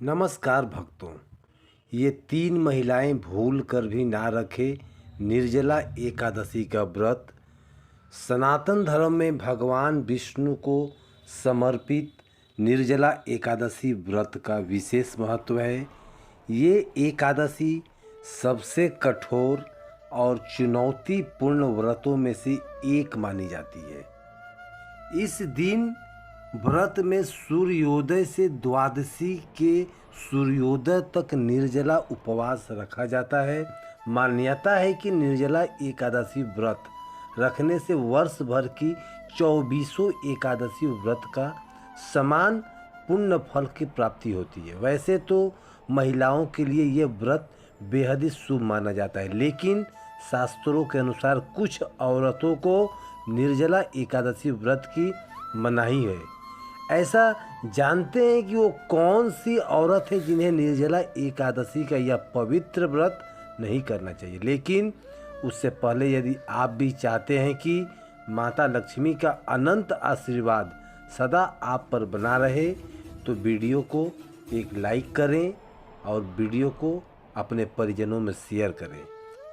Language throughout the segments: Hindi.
नमस्कार भक्तों। ये तीन महिलाएं भूल कर भी ना रखे निर्जला एकादशी का व्रत। सनातन धर्म में भगवान विष्णु को समर्पित निर्जला एकादशी व्रत का विशेष महत्व है। ये एकादशी सबसे कठोर और चुनौतीपूर्ण व्रतों में से एक मानी जाती है। इस दिन व्रत में सूर्योदय से द्वादशी के सूर्योदय तक निर्जला उपवास रखा जाता है। मान्यता है कि निर्जला एकादशी व्रत रखने से वर्ष भर की 24 एकादशी व्रत का समान पुण्य फल की प्राप्ति होती है। वैसे तो महिलाओं के लिए ये व्रत बेहद ही शुभ माना जाता है, लेकिन शास्त्रों के अनुसार कुछ औरतों को निर्जला एकादशी व्रत की मनाही है। ऐसा जानते हैं कि वो कौन सी औरत है जिन्हें निर्जला एकादशी का यह पवित्र व्रत नहीं करना चाहिए। लेकिन उससे पहले यदि आप भी चाहते हैं कि माता लक्ष्मी का अनंत आशीर्वाद सदा आप पर बना रहे, तो वीडियो को एक लाइक करें और वीडियो को अपने परिजनों में शेयर करें।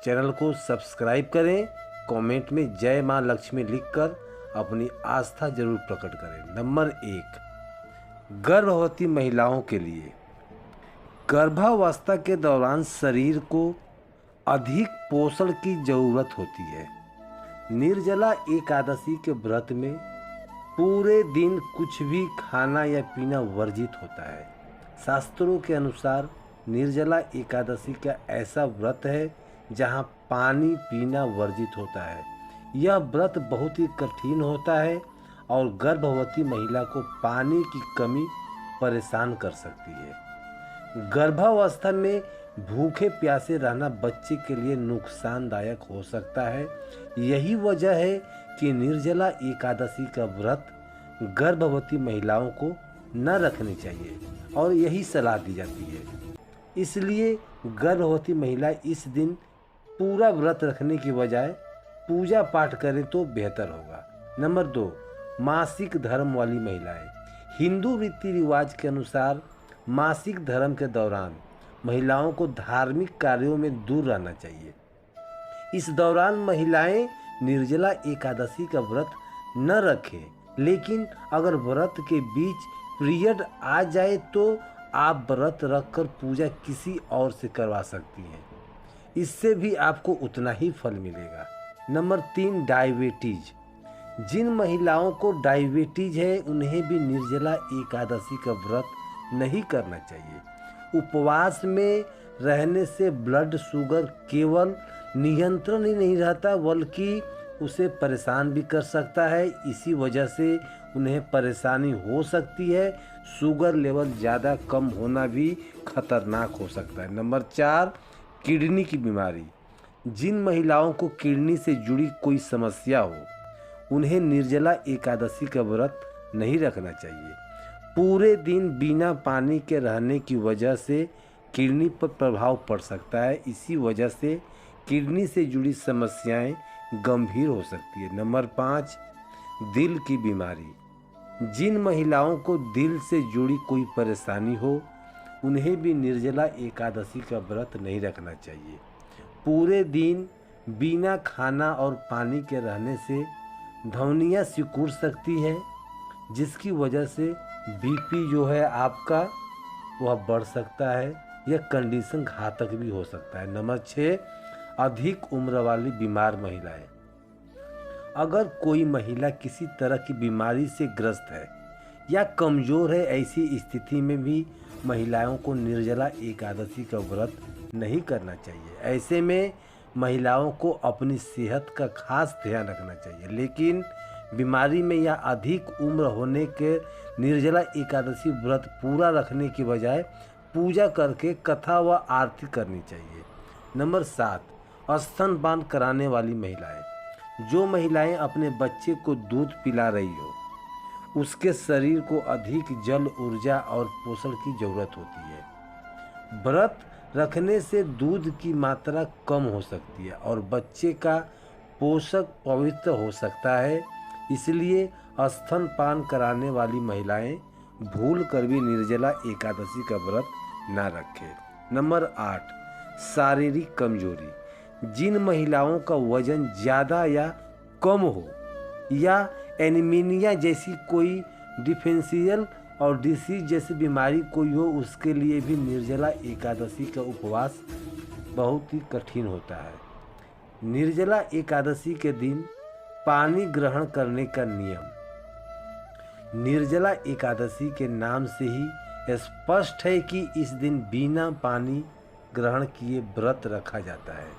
चैनल को सब्सक्राइब करें। कमेंट में जय माँ लक्ष्मी लिखकर अपनी आस्था जरूर प्रकट करें। नंबर 1, गर्भवती महिलाओं के लिए गर्भावस्था के दौरान शरीर को अधिक पोषण की जरूरत होती है। निर्जला एकादशी के व्रत में पूरे दिन कुछ भी खाना या पीना वर्जित होता है। शास्त्रों के अनुसार निर्जला एकादशी का ऐसा व्रत है जहां पानी पीना वर्जित होता है। यह व्रत बहुत ही कठिन होता है और गर्भवती महिला को पानी की कमी परेशान कर सकती है। गर्भावस्था में भूखे प्यासे रहना बच्चे के लिए नुकसानदायक हो सकता है। यही वजह है कि निर्जला एकादशी का व्रत गर्भवती महिलाओं को न रखनी चाहिए और यही सलाह दी जाती है। इसलिए गर्भवती महिला इस दिन पूरा व्रत रखने की बजाय पूजा पाठ करें तो बेहतर होगा। नंबर 2, मासिक धर्म वाली महिलाएं। हिंदू रीति रिवाज के अनुसार मासिक धर्म के दौरान महिलाओं को धार्मिक कार्यों में दूर रहना चाहिए। इस दौरान महिलाएं निर्जला एकादशी का व्रत न रखें, लेकिन अगर व्रत के बीच पीरियड आ जाए तो आप व्रत रखकर पूजा किसी और से करवा सकती हैं। इससे भी आपको उतना ही फल मिलेगा। Number 3, diabetes. जिन महिलाओं को डायबिटीज है उन्हें भी निर्जला एकादशी का व्रत नहीं करना चाहिए। उपवास में रहने से ब्लड शुगर केवल नियंत्रण ही नहीं रहता बल्कि उसे परेशान भी कर सकता है। इसी वजह से उन्हें परेशानी हो सकती है। शुगर लेवल ज़्यादा कम होना भी खतरनाक हो सकता है। नंबर 4, किडनी की बीमारी। जिन महिलाओं को किडनी से जुड़ी कोई समस्या हो उन्हें निर्जला एकादशी का व्रत नहीं रखना चाहिए। पूरे दिन बिना पानी के रहने की वजह से किडनी पर प्रभाव पड़ सकता है। इसी वजह से किडनी से जुड़ी समस्याएं गंभीर हो सकती है। नंबर 5, दिल की बीमारी। जिन महिलाओं को दिल से जुड़ी कोई परेशानी हो उन्हें भी निर्जला एकादशी का व्रत नहीं रखना चाहिए। पूरे दिन बिना खाना और पानी के रहने से धमनियाँ सिकुड़ सकती हैं, जिसकी वजह से बीपी जो है आपका वह बढ़ सकता है। यह कंडीशन घातक भी हो सकता है। नंबर 6, अधिक उम्र वाली बीमार महिलाएं। अगर कोई महिला किसी तरह की बीमारी से ग्रस्त है या कमज़ोर है, ऐसी स्थिति में भी महिलाओं को निर्जला एकादशी का व्रत नहीं करना चाहिए। ऐसे में महिलाओं को अपनी सेहत का खास ध्यान रखना चाहिए, लेकिन बीमारी में या अधिक उम्र होने के निर्जला एकादशी व्रत पूरा रखने की बजाय पूजा करके कथा व आरती करनी चाहिए। नंबर 7, स्तनपान कराने वाली महिलाएं। जो महिलाएं अपने बच्चे को दूध पिला रही हो उसके शरीर को अधिक जल, ऊर्जा और पोषण की जरूरत होती है। व्रत रखने से दूध की मात्रा कम हो सकती है और बच्चे का पोषक पवित्र हो सकता है। इसलिए स्तनपान कराने वाली महिलाएं भूल कर भी निर्जला एकादशी का व्रत ना रखें। नंबर 8, शारीरिक कमजोरी। जिन महिलाओं का वजन ज़्यादा या कम हो या एनीमिया जैसी कोई डिफेंशियल और डिसीज जैसी बीमारी कोई हो, उसके लिए भी निर्जला एकादशी का उपवास बहुत ही कठिन होता है। निर्जला एकादशी के दिन पानी ग्रहण करने का नियम। निर्जला एकादशी के नाम से ही स्पष्ट है कि इस दिन बिना पानी ग्रहण किए व्रत रखा जाता है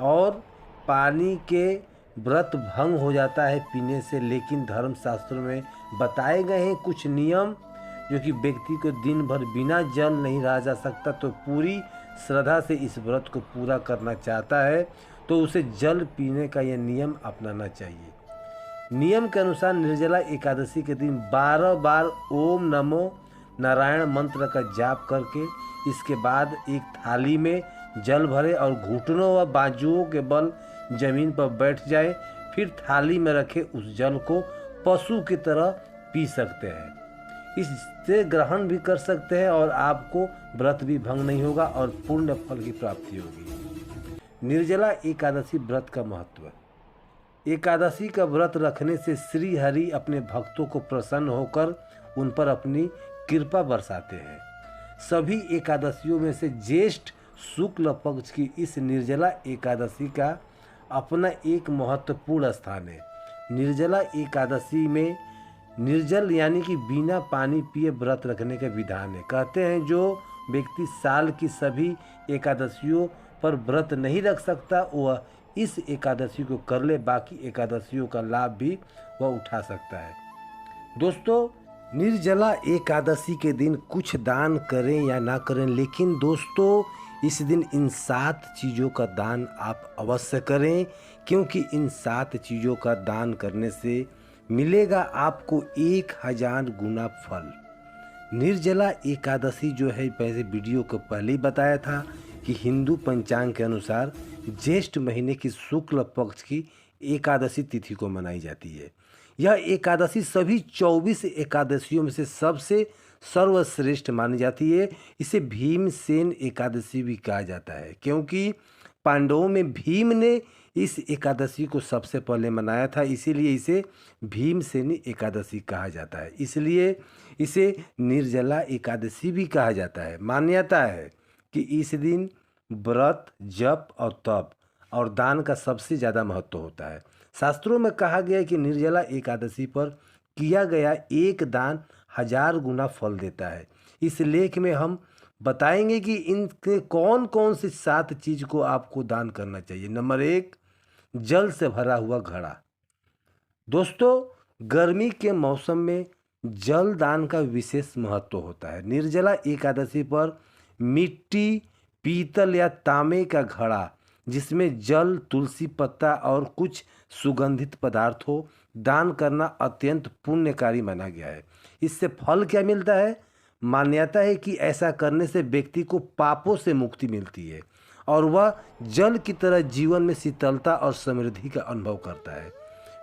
और पानी के व्रत भंग हो जाता है पीने से। लेकिन धर्मशास्त्रों में बताए गए हैं कुछ नियम, जो कि व्यक्ति को दिन भर बिना जल नहीं रहा जा सकता, तो पूरी श्रद्धा से इस व्रत को पूरा करना चाहता है तो उसे जल पीने का यह नियम अपनाना चाहिए। नियम के अनुसार निर्जला एकादशी के दिन 12 बार ओम नमो नारायण मंत्र का जाप करके इसके बाद एक थाली में जल भरे और घुटनों व बाजुओं के बल जमीन पर बैठ जाए। फिर थाली में रखे उस जल को पशु की तरह पी सकते हैं। इससे ग्रहण भी कर सकते हैं और आपको व्रत भी भंग नहीं होगा और पुण्य फल की प्राप्ति होगी। निर्जला एकादशी व्रत का महत्व। एकादशी का व्रत रखने से श्री हरि अपने भक्तों को प्रसन्न होकर उन पर अपनी कृपा बरसाते हैं। सभी एकादशियों में से ज्येष्ठ शुक्ल पक्ष की इस निर्जला एकादशी का अपना एक महत्वपूर्ण स्थान है। निर्जला एकादशी में निर्जल यानी कि बिना पानी पिए व्रत रखने का विधान है। कहते हैं जो व्यक्ति साल की सभी एकादशियों पर व्रत नहीं रख सकता वह इस एकादशी को कर ले, बाकी एकादशियों का लाभ भी वह उठा सकता है। दोस्तों, निर्जला एकादशी के दिन कुछ दान करें या ना करें, लेकिन दोस्तों इस दिन इन 7 चीज़ों का दान आप अवश्य करें, क्योंकि इन 7 चीज़ों का दान करने से मिलेगा आपको 1000 गुना फल। निर्जला एकादशी जो है, पहले वीडियो को पहले ही बताया था कि हिंदू पंचांग के अनुसार ज्येष्ठ महीने की शुक्ल पक्ष की एकादशी तिथि को मनाई जाती है। यह एकादशी सभी 24 एकादशियों में से सबसे सर्वश्रेष्ठ मानी जाती है। इसे भीमसेन एकादशी भी कहा जाता है, क्योंकि पांडवों में भीम ने इस एकादशी को सबसे पहले मनाया था, इसीलिए इसे भीमसेनी एकादशी कहा जाता है। इसलिए इसे निर्जला एकादशी भी कहा जाता है। मान्यता है कि इस दिन व्रत, जप और तप और दान का सबसे ज़्यादा महत्व होता है। शास्त्रों में कहा गया है कि निर्जला एकादशी पर किया गया एक दान 1000 गुना फल देता है। इस लेख में हम बताएंगे कि इनके कौन कौन सी 7 चीज़ को आपको दान करना चाहिए। नंबर 1, जल से भरा हुआ घड़ा। दोस्तों, गर्मी के मौसम में जल दान का विशेष महत्व होता है। निर्जला एकादशी पर मिट्टी, पीतल या तांबे का घड़ा जिसमें जल, तुलसी पत्ता और कुछ सुगंधित पदार्थ हो, दान करना अत्यंत पुण्यकारी माना गया है। इससे फल क्या मिलता है? मान्यता है कि ऐसा करने से व्यक्ति को पापों से मुक्ति मिलती है और वह जल की तरह जीवन में शीतलता और समृद्धि का अनुभव करता है।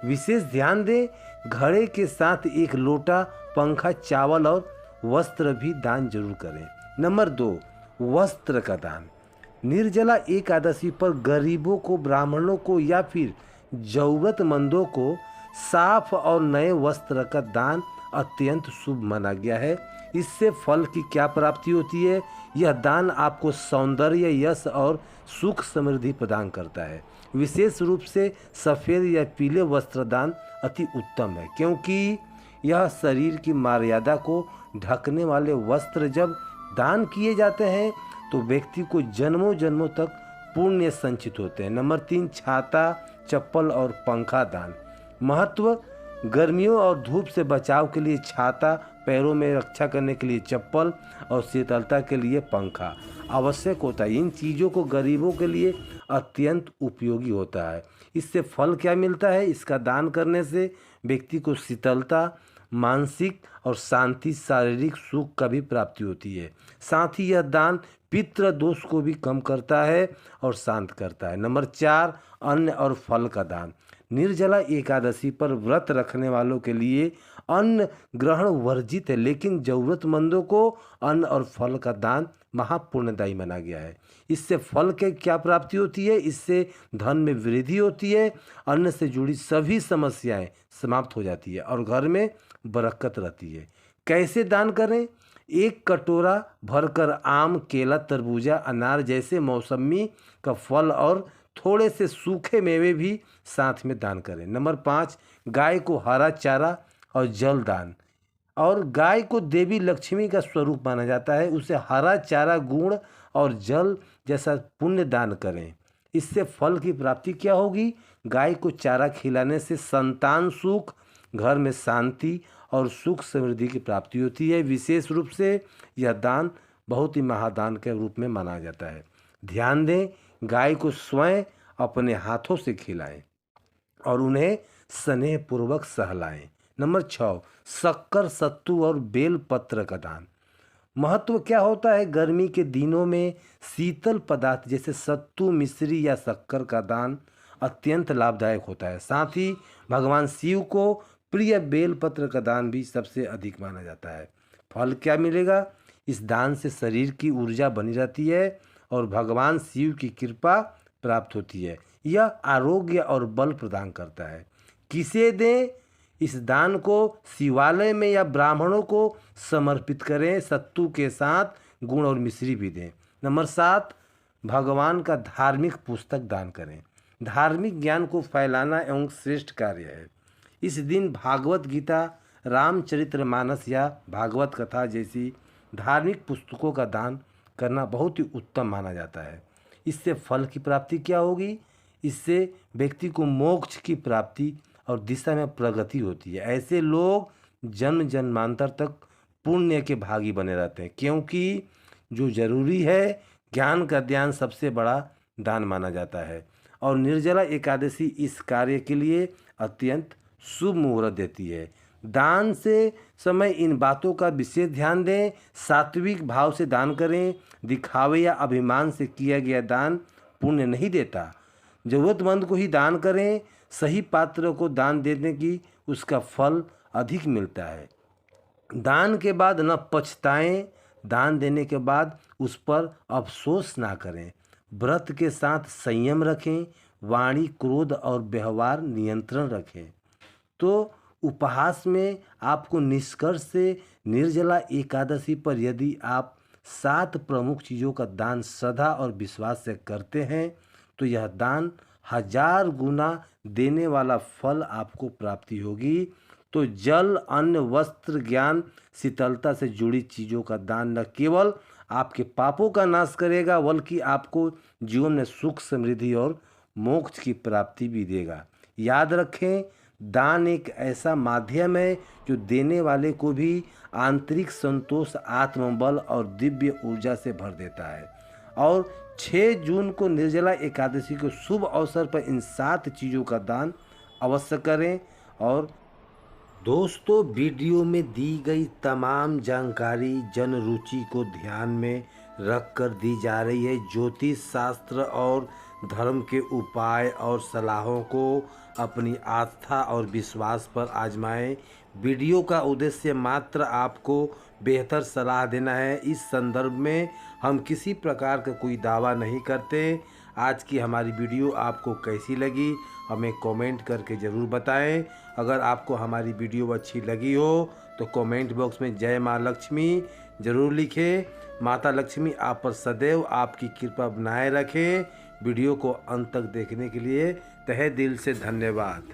विशेष ध्यान दें, घड़े के साथ एक लोटा, पंखा, चावल और वस्त्र भी दान जरूर करें। नंबर 2, वस्त्र का दान। निर्जला एकादशी पर गरीबों को, ब्राह्मणों को या फिर जरूरतमंदों को साफ और नए वस्त्र का दान अत्यंत शुभ माना गया है। इससे फल की क्या प्राप्ति होती है? यह दान आपको सौंदर्य, यश और सुख समृद्धि प्रदान करता है। विशेष रूप से सफ़ेद या पीले वस्त्र दान अति उत्तम है, क्योंकि यह शरीर की मर्यादा को ढकने वाले वस्त्र जब दान किए जाते हैं तो व्यक्ति को जन्मों जन्मों तक पुण्य संचित होते हैं। नंबर 3, छाता, चप्पल और पंखा दान। महत्व: गर्मियों और धूप से बचाव के लिए छाता, पैरों में रक्षा करने के लिए चप्पल और शीतलता के लिए पंखा आवश्यक होता है। इन चीज़ों को गरीबों के लिए अत्यंत उपयोगी होता है। इससे फल क्या मिलता है? इसका दान करने से व्यक्ति को शीतलता, मानसिक और शांति, शारीरिक सुख का भी प्राप्ति होती है। साथ ही यह दान पितृ दोष को भी कम करता है और शांत करता है। नंबर 4, अन्न और फल का दान। निर्जला एकादशी पर व्रत रखने वालों के लिए अन्न ग्रहण वर्जित है, लेकिन ज़रूरतमंदों को अन्न और फल का दान महापुण्यदायी माना गया है। इससे फल के क्या प्राप्ति होती है? इससे धन में वृद्धि होती है, अन्न से जुड़ी सभी समस्याएं समाप्त हो जाती है और घर में बरकत रहती है। कैसे दान करें? एक कटोरा भरकर आम, केला, तरबूजा, अनार जैसे मौसमी का फल और थोड़े से सूखे मेवे भी साथ में दान करें। नंबर 5, गाय को हरा चारा और जल दान। और गाय को देवी लक्ष्मी का स्वरूप माना जाता है, उसे हरा चारा, गुड़ और जल जैसा पुण्य दान करें। इससे फल की प्राप्ति क्या होगी? गाय को चारा खिलाने से संतान सुख, घर में शांति और सुख समृद्धि की प्राप्ति होती है। विशेष रूप से यह दान बहुत ही महादान के रूप में माना जाता है। ध्यान दें, गाय को स्वयं अपने हाथों से खिलाएं और उन्हें स्नेहपूर्वक सहलाएं। नंबर 6, शक्कर, सत्तू और बेल पत्र का दान। महत्व क्या होता है? गर्मी के दिनों में शीतल पदार्थ जैसे सत्तू, मिश्री या शक्कर का दान अत्यंत लाभदायक होता है। साथ ही भगवान शिव को प्रिय बेलपत्र का दान भी सबसे अधिक माना जाता है। फल क्या मिलेगा? इस दान से शरीर की ऊर्जा बनी रहती है और भगवान शिव की कृपा प्राप्त होती है। यह आरोग्य और बल प्रदान करता है। किसे दें? इस दान को शिवालय में या ब्राह्मणों को समर्पित करें। सत्तू के साथ गुड़ और मिश्री भी दें। नंबर 7, भगवान का धार्मिक पुस्तक दान करें। धार्मिक ज्ञान को फैलाना एवं श्रेष्ठ कार्य है। इस दिन भागवत गीता, रामचरितमानस या भागवत कथा जैसी धार्मिक पुस्तकों का दान करना बहुत ही उत्तम माना जाता है। इससे फल की प्राप्ति क्या होगी? इससे व्यक्ति को मोक्ष की प्राप्ति और दिशा में प्रगति होती है। ऐसे लोग जन्म जन्मांतर तक पुण्य के भागी बने रहते हैं, क्योंकि जो जरूरी है, ज्ञान का दान सबसे बड़ा दान माना जाता है। और निर्जला एकादशी इस कार्य के लिए अत्यंत शुभ मुहूर्त देती है। दान से समय इन बातों का विशेष ध्यान दें। सात्विक भाव से दान करें। दिखावे या अभिमान से किया गया दान पुण्य नहीं देता। ज़रूरतमंद को ही दान करें। सही पात्र को दान देने की उसका फल अधिक मिलता है। दान के बाद न पछताएं। दान देने के बाद उस पर अफसोस ना करें। व्रत के साथ संयम रखें। वाणी, क्रोध और व्यवहार नियंत्रण रखें। तो उपहास में आपको निष्कर्ष से निर्जला एकादशी पर यदि आप 7 प्रमुख चीज़ों का दान श्रद्धा और विश्वास से करते हैं तो यह दान 1000 गुना देने वाला फल आपको प्राप्ति होगी। तो जल, अन्न, वस्त्र, ज्ञान, शीतलता से जुड़ी चीज़ों का दान न केवल आपके पापों का नाश करेगा बल्कि आपको जीवन में सुख, समृद्धि और मोक्ष की प्राप्ति भी देगा। याद रखें, दान एक ऐसा माध्यम है जो देने वाले को भी आंतरिक संतोष, आत्मबल और दिव्य ऊर्जा से भर देता है। और 6 जून को निर्जला एकादशी के शुभ अवसर पर इन 7 चीज़ों का दान अवश्य करें। और दोस्तों, वीडियो में दी गई तमाम जानकारी जन रुचि को ध्यान में रख कर दी जा रही है। ज्योतिष शास्त्र और धर्म के उपाय और सलाहों को अपनी आस्था और विश्वास पर आजमाएं। वीडियो का उद्देश्य मात्र आपको बेहतर सलाह देना है। इस संदर्भ में हम किसी प्रकार का कोई दावा नहीं करते। आज की हमारी वीडियो आपको कैसी लगी हमें कमेंट करके ज़रूर बताएं। अगर आपको हमारी वीडियो अच्छी लगी हो तो कमेंट बॉक्स में जय माँ लक्ष्मी ज़रूर लिखें। माता लक्ष्मी आप पर सदैव आपकी कृपा बनाए रखें। वीडियो को अंत तक देखने के लिए तहे दिल से धन्यवाद।